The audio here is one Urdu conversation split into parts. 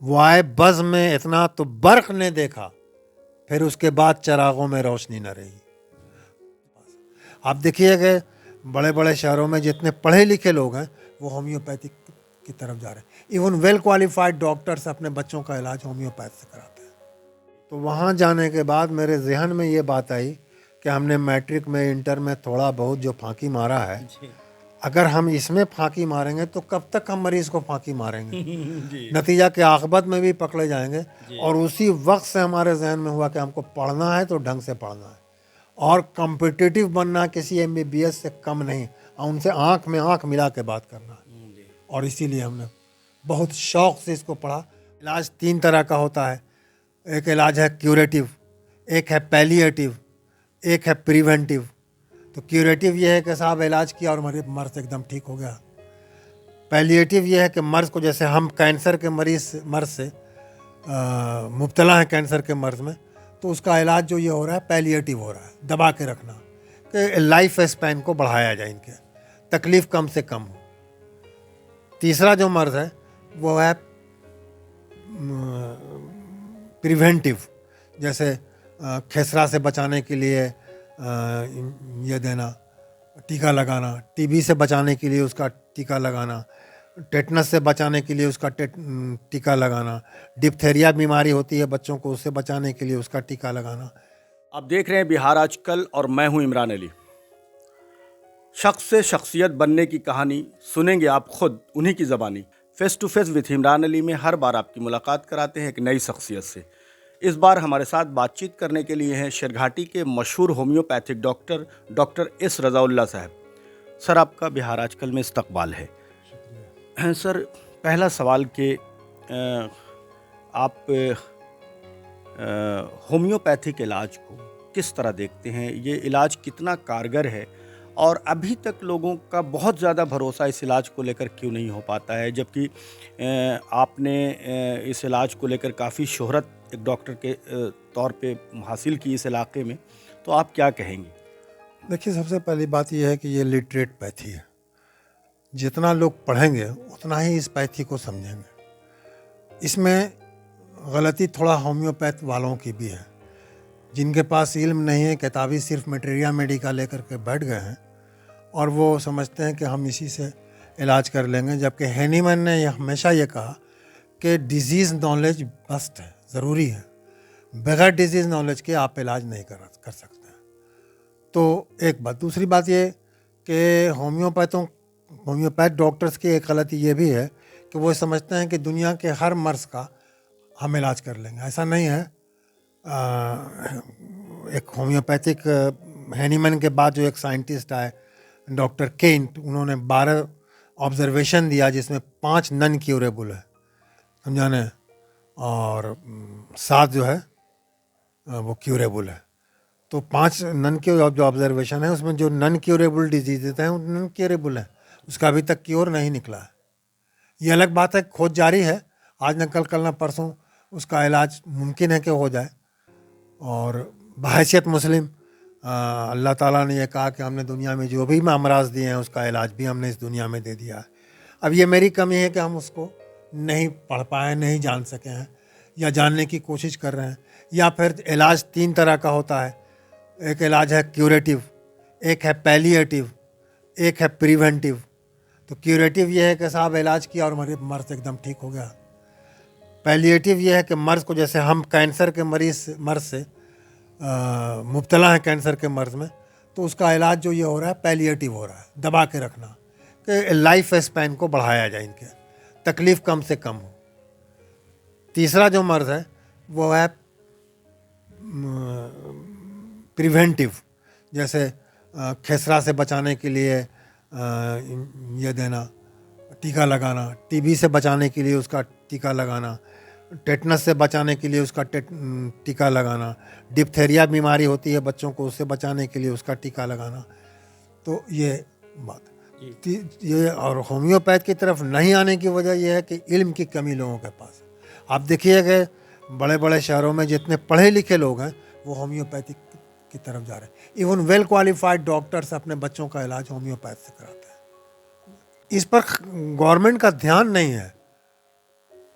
وہ آئے بز میں اتنا تو برق نے دیکھا، پھر اس کے بعد چراغوں میں روشنی نہ رہی۔ آپ دیکھیے کہ بڑے بڑے شہروں میں جتنے پڑھے لکھے لوگ ہیں وہ ہومیوپیتھک کی طرف جا رہے ہیں۔ ایون ویل کوالیفائڈ ڈاکٹرس اپنے بچوں کا علاج ہومیوپیتھ سے کراتے ہیں۔ تو وہاں جانے کے بعد میرے ذہن میں یہ بات آئی کہ ہم نے میٹرک میں انٹر میں تھوڑا بہت جو پھانکی مارا ہے، اگر ہم اس میں پھانکی ماریں گے تو کب تک ہم مریض کو پھانکی ماریں گے؟ نتیجہ کہ عاقبت میں بھی پکڑے جائیں گے۔ اور اسی وقت سے ہمارے ذہن میں ہوا کہ ہم کو پڑھنا ہے تو ڈھنگ سے پڑھنا ہے، اور کمپٹیٹیو بننا کسی MBBS سے کم نہیں، اور ان سے آنکھ میں آنکھ ملا کے بات کرنا ہے۔ اور اسی لیے ہم نے بہت شوق سے اس کو پڑھا۔ علاج 3 طرح کا ہوتا ہے، ایک علاج ہے کیوریٹیو، ایک ہے پیلیٹیو، ایک ہے پریونٹیو۔ تو کیوریٹیو یہ ہے کہ صاحب علاج کیا اور مرض ایک دم ٹھیک ہو گیا۔ پیلیٹیو یہ ہے کہ مرض کو، جیسے ہم کینسر کے مرض سے مبتلا ہیں، کینسر کے مرض میں، تو اس کا علاج جو یہ ہو رہا ہے پیلیٹیو ہو رہا ہے، دبا کے رکھنا، کہ لائف اسپین کو بڑھایا جائے، ان کے تکلیف کم سے کم ہو۔ تیسرا جو مرض ہے وہ ہے پریونٹیو، جیسے کھسرا سے بچانے کے لیے یہ دینا، ٹیکا لگانا، TB سے بچانے کے لیے اس کا ٹیکا لگانا، ٹیٹنس سے بچانے کے لیے اس کا ٹیکا لگانا، ڈپتھیریا بیماری ہوتی ہے بچوں کو، اس سے بچانے کے لیے اس کا ٹیکا لگانا۔ آپ دیکھ رہے ہیں بہار آج کل، اور میں ہوں عمران علی۔ شخص سے شخصیت بننے کی کہانی سنیں گے آپ خود انہی کی زبانی۔ Face to face with Imran Ali میں ہر بار آپ کی ملاقات کراتے ہیں ایک نئی شخصیت سے۔ اس بار ہمارے ساتھ بات چیت کرنے کے لیے ہیں شیرگھاٹی کے مشہور ہومیوپیتھک ڈاکٹر ایس رضا اللہ صاحب۔ سر، آپ کا بہار آج کل میں استقبال ہے۔ سر، پہلا سوال کہ آپ ہومیوپیتھک علاج کو کس طرح دیکھتے ہیں؟ یہ علاج کتنا کارگر ہے، اور ابھی تک لوگوں کا بہت زیادہ بھروسہ اس علاج کو لے کر کیوں نہیں ہو پاتا ہے، جبکہ آپ نے اس علاج کو لے کر کافی شہرت ایک ڈاکٹر کے طور پہ حاصل کی اس علاقے میں، تو آپ کیا کہیں گے؟ دیکھیے، سب سے پہلی بات یہ ہے کہ یہ لٹریٹ پیتھی ہے۔ جتنا لوگ پڑھیں گے اتنا ہی اس پیتھی کو سمجھیں گے۔ اس میں غلطی تھوڑا ہومیوپیتھ والوں کی بھی ہے، جن کے پاس علم نہیں ہے، کتابی صرف میٹیریا میڈیکا لے کر کے بیٹھ گئے ہیں، اور وہ سمجھتے ہیں کہ ہم اسی سے علاج کر لیں گے، جبکہ ہینیمن نے ہمیشہ یہ کہا کہ ڈیزیز نالج مسٹ ہے، ضروری ہے، بغیر ڈیزیز نالج کے آپ علاج نہیں کر سکتے ہیں۔ تو ایک بات۔ دوسری بات یہ کہ ہومیوپیتھ ڈاکٹرز کی ایک غلطی یہ بھی ہے کہ وہ سمجھتے ہیں کہ دنیا کے ہر مرض کا ہم علاج کر لیں گے۔ ایسا نہیں ہے۔ ایک ہومیوپیتھک ہینیمن کے بعد جو ایک سائنٹسٹ آئے ڈاکٹر کینٹ، انہوں نے 12 آبزرویشن دیا جس میں 5 نن کیوریبل ہے، سمجھانے، اور 7 جو ہے وہ کیوریبل ہے۔ تو 5 نن کے جو آبزرویشن ہے اس میں جو نن کیوریبل ڈیزیزز ہیں وہ نن کیوریبل ہیں، اس کا ابھی تک کیور نہیں نکلا ہے۔ یہ الگ بات ہے، کھوج جاری ہے، آج نہ کل نہ پرسوں اس کا علاج ممکن ہے کہ ہو جائے۔ اور بحیثیت مسلم اللہ تعالیٰ نے یہ کہا کہ ہم نے دنیا میں جو بھی امراض دیے ہیں اس کا علاج بھی ہم نے اس دنیا میں دے دیا ہے۔ اب یہ میری کمی ہے کہ ہم اس کو نہیں پڑھ پائے، نہیں جان سکے ہیں، یا جاننے کی کوشش کر رہے ہیں۔ یا پھر علاج 3 طرح کا ہوتا ہے، ایک علاج ہے کیوریٹیو، ایک ہے پیلیٹیو، ایک ہے پریونٹیو۔ تو کیوریٹیو یہ ہے کہ صاحب علاج کیا اور مرض ایک دم ٹھیک ہو گیا۔ پیلیٹیو یہ ہے کہ مرض کو، جیسے ہم کینسر کے مرض سے مبتلا ہیں، کینسر کے مرض میں، تو اس کا علاج جو یہ ہو رہا ہے پیلیٹیو ہو رہا ہے، دبا کے رکھنا، کہ لائف اسپین کو بڑھایا جائے، ان کے تکلیف کم سے کم ہو۔ تیسرا جو مرض ہے وہ ہے پریونٹیو، جیسے کھسرا سے بچانے کے لیے یہ دینا، ٹیکا لگانا، TB سے بچانے کے لیے اس کا ٹیکا لگانا، ٹیٹنس سے بچانے کے لیے اس کا ٹیکا لگانا، ڈپتھیریا بیماری ہوتی ہے بچوں کو، اس سے بچانے کے لیے اس کا ٹیکا لگانا۔ تو یہ بات یہ، اور ہومیوپیتھ کی طرف نہیں آنے کی وجہ یہ ہے کہ علم کی کمی لوگوں کے پاس ہے۔ آپ دیکھیے کہ بڑے بڑے شہروں میں جتنے پڑھے لکھے لوگ ہیں وہ ہومیوپیتھک کی طرف جا رہے ہیں۔ ایون ویل کوالیفائڈ ڈاکٹرس اپنے بچوں کا علاج ہومیوپیتھ سے کراتے ہیں۔ اس پر گورنمنٹ کا دھیان نہیں ہے۔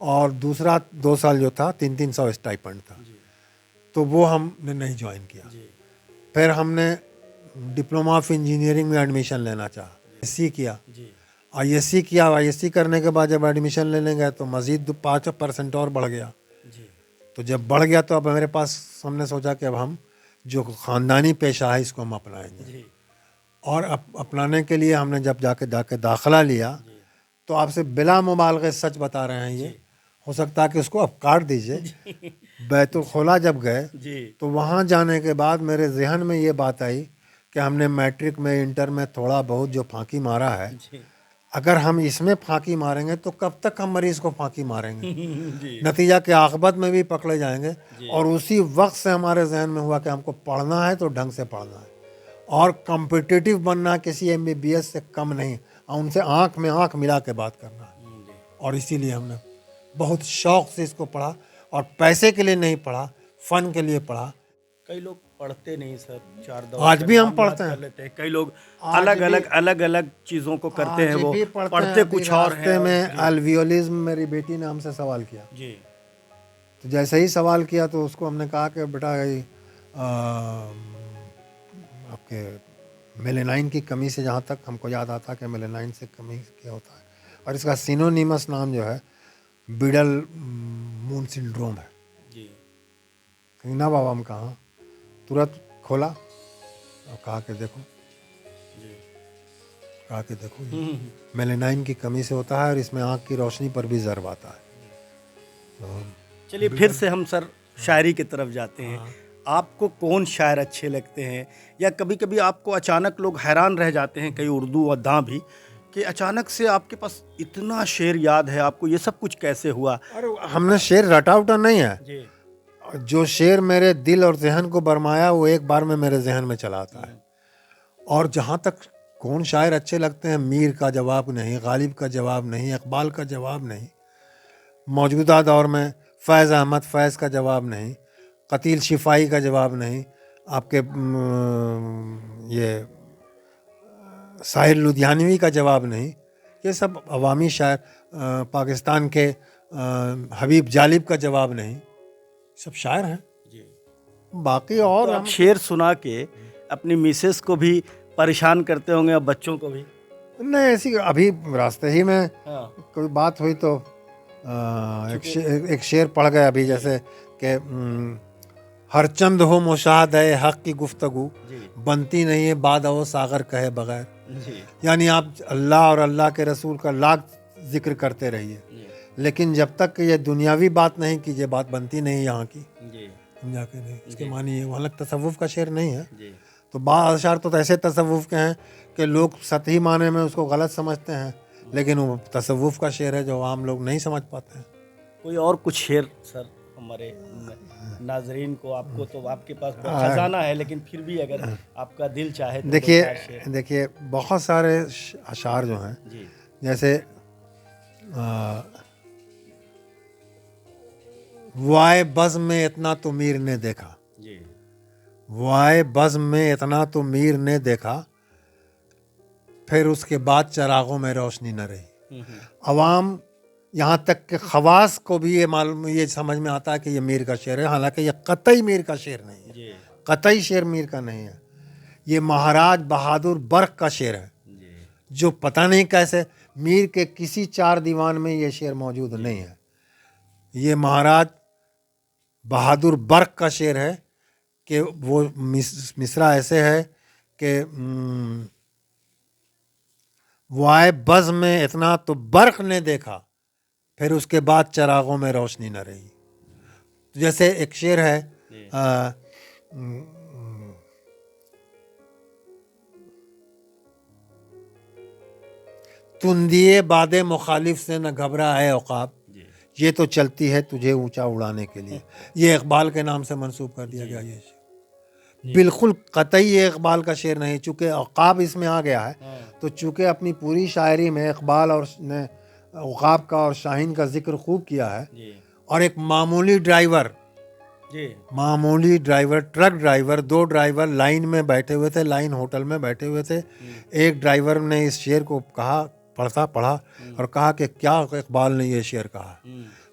اور دوسرا 2 سال جو تھا 300 اسٹائپنڈ تھا, تو وہ ہم نے نہیں جوائن کیا. پھر ہم نے ڈپلوما آف انجینئرنگ میں ایڈمیشن لینا چاہا, ISc کیا. ISc کیا, ISc کرنے کے بعد جب ایڈمیشن لینے گئے تو مزید 5% اور بڑھ گیا. تو جب بڑھ گیا تو اب میرے پاس ہم نے سوچا کہ اب ہم جو خاندانی پیشہ ہے اس کو ہم اپنائیں گے. اور اپنانے کے لیے ہم نے جب جا کے داخلہ لیا تو آپ سے بلا مبالغہ سچ بتا رہے ہیں, یہ ہو سکتا ہے کہ اس کو اب کاٹ دیجئے. بیت الخلا جب گئے تو وہاں جانے کے بعد میرے ذہن میں یہ بات آئی کہ ہم نے میٹرک میں انٹر میں تھوڑا بہت جو پھانکی مارا ہے, اگر ہم اس میں پھانکی ماریں گے تو کب تک ہم مریض کو پھانکی ماریں گے. نتیجہ کہ عاقبت میں بھی پکڑے جائیں گے. اور اسی وقت سے ہمارے ذہن میں ہوا کہ ہم کو پڑھنا ہے تو ڈھنگ سے پڑھنا ہے, اور کمپٹیٹیو بننا کسی MBBS سے کم نہیں, ان سے آنکھ میں آنکھ ملا کے بات کرنا ہے. اور اسی لیے ہم نے بہت شوق سے اس کو پڑھا, اور پیسے کے لیے نہیں پڑھا, فن کے لیے پڑھا. کئی لوگ پڑھتے نہیں سر, 4 دور آج بھی ہم پڑھتے ہیں. کئی لوگ الگ الگ چیزوں کو کرتے ہیں, وہ پڑھتے کچھ اور ہیں. راستے میں الویولزم میری بیٹی نے ہم سے سوال کیا, تو جیسے ہی سوال کیا تو اس کو ہم نے کہا کہ بیٹا آپ کے میلینائن کی کمی سے, جہاں تک ہم کو یاد آتا کہ میلینائن سے کمی کیا ہوتا ہے, اور اس کا سینونیمس نام جو ہے بیڈل مون سنڈروم ہے. نا بابا ہم کہاں, ترنت کھولا اور کہا کہ دیکھو میلینائن کی کمی سے ہوتا ہے, اور اس میں آنکھ کی روشنی پر بھی ضرب آتا ہے. چلیے پھر سے ہم سر شاعری کی طرف جاتے ہیں. آپ کو کون شاعر اچھے لگتے ہیں, یا کبھی کبھی آپ کو اچانک لوگ حیران رہ جاتے ہیں, کئی اردو اداں بھی, کہ اچانک سے آپ کے پاس اتنا شعر یاد ہے, آپ کو یہ سب کچھ کیسے ہوا؟ ہم نے شعر رٹا وٹا نہیں ہے, جو شعر میرے دل اور ذہن کو برمایا وہ ایک بار میں میرے ذہن میں چلا آتا ہے. اور جہاں تک کون شاعر اچھے لگتے ہیں, میر کا جواب نہیں, غالب کا جواب نہیں, اقبال کا جواب نہیں, موجودہ دور میں فیض احمد فیض کا جواب نہیں, قتیل شفائی کا جواب نہیں, آپ کے یہ ساحر لدھیانوی کا جواب نہیں. یہ سب عوامی شاعر, پاکستان کے حبیب جالب کا جواب نہیں, سب شاعر ہیں. باقی اور آپ شعر سنا کے اپنی میسز کو بھی پریشان کرتے ہوں گے, اور بچوں کو بھی؟ نہیں, ایسی ابھی راستے ہی میں کوئی بات ہوئی تو ایک شعر پڑھ گئے ابھی, جیسے کہ ہر چند ہو مشاہد ہے حق کی گفتگو, بنتی نہیں ہے باد او ساغر کہے بغیر. یعنی آپ اللہ اور اللہ کے رسول کا لاکھ ذکر کرتے رہیے, لیکن جب تک کہ یہ دنیاوی بات نہیں کیجیے, بات بنتی نہیں یہاں کی. سمجھا کہ نہیں, اس کے معنی یہ وہاں تصوف کا شعر نہیں ہے. تو بعض اشعار تو ایسے تصوف کے ہیں کہ لوگ سطحی معنی میں اس کو غلط سمجھتے ہیں, لیکن وہ تصوف کا شعر ہے جو عام لوگ نہیں سمجھ پاتے ہیں. کوئی اور کچھ شعر سر ہمارے ناظرین کو, آپ کو تو آپ کے پاس خزانہ ہے, لیکن پھر بھی اگر آپ کا دل چاہے تو دیکھیے بہت سارے اشعار جو ہیں, جیسے وائے بزم میں اتنا تو میر نے دیکھا, وائے بزم میں اتنا تو میر نے دیکھا, پھر اس کے بعد چراغوں میں روشنی نہ رہی. عوام یہاں تک کہ خواص کو بھی یہ سمجھ میں آتا ہے کہ یہ میر کا شعر ہے, حالانکہ یہ قطعی میر کا شعر نہیں ہے, قطعی شعر میر کا نہیں ہے. یہ مہاراج بہادر برق کا شعر ہے, جو پتہ نہیں کیسے میر کے کسی 4 دیوان میں یہ شعر موجود نہیں ہے. یہ مہاراج بہادر برق کا شعر ہے کہ وہ مصرع ایسے ہے کہ وائے بزم میں اتنا تو برق نے دیکھا, پھر اس کے بعد چراغوں میں روشنی نہ رہی. جیسے ایک شعر ہے تندیے باد مخالف سے نہ گھبرا ہے عقاب, یہ تو چلتی ہے تجھے اونچا اڑانے کے لیے. یہ اقبال کے نام سے منسوب کر دیا گیا. یہ بالکل قطعی یہ اقبال کا شعر نہیں, چونکہ عقاب اس میں آ گیا ہے, تو چونکہ اپنی پوری شاعری میں اقبال اور نے عقاب کا اور شاہین کا ذکر خوب کیا ہے. اور ایک معمولی driver, truck driver, 2 driver line میں بیٹھے ہوئے تھے, لائن ہوٹل میں بیٹھے ہوئے تھے. ایک ڈرائیور نے اس شعر کو پڑھا اور کہا کہ کیا اقبال نے یہ شعر کہا.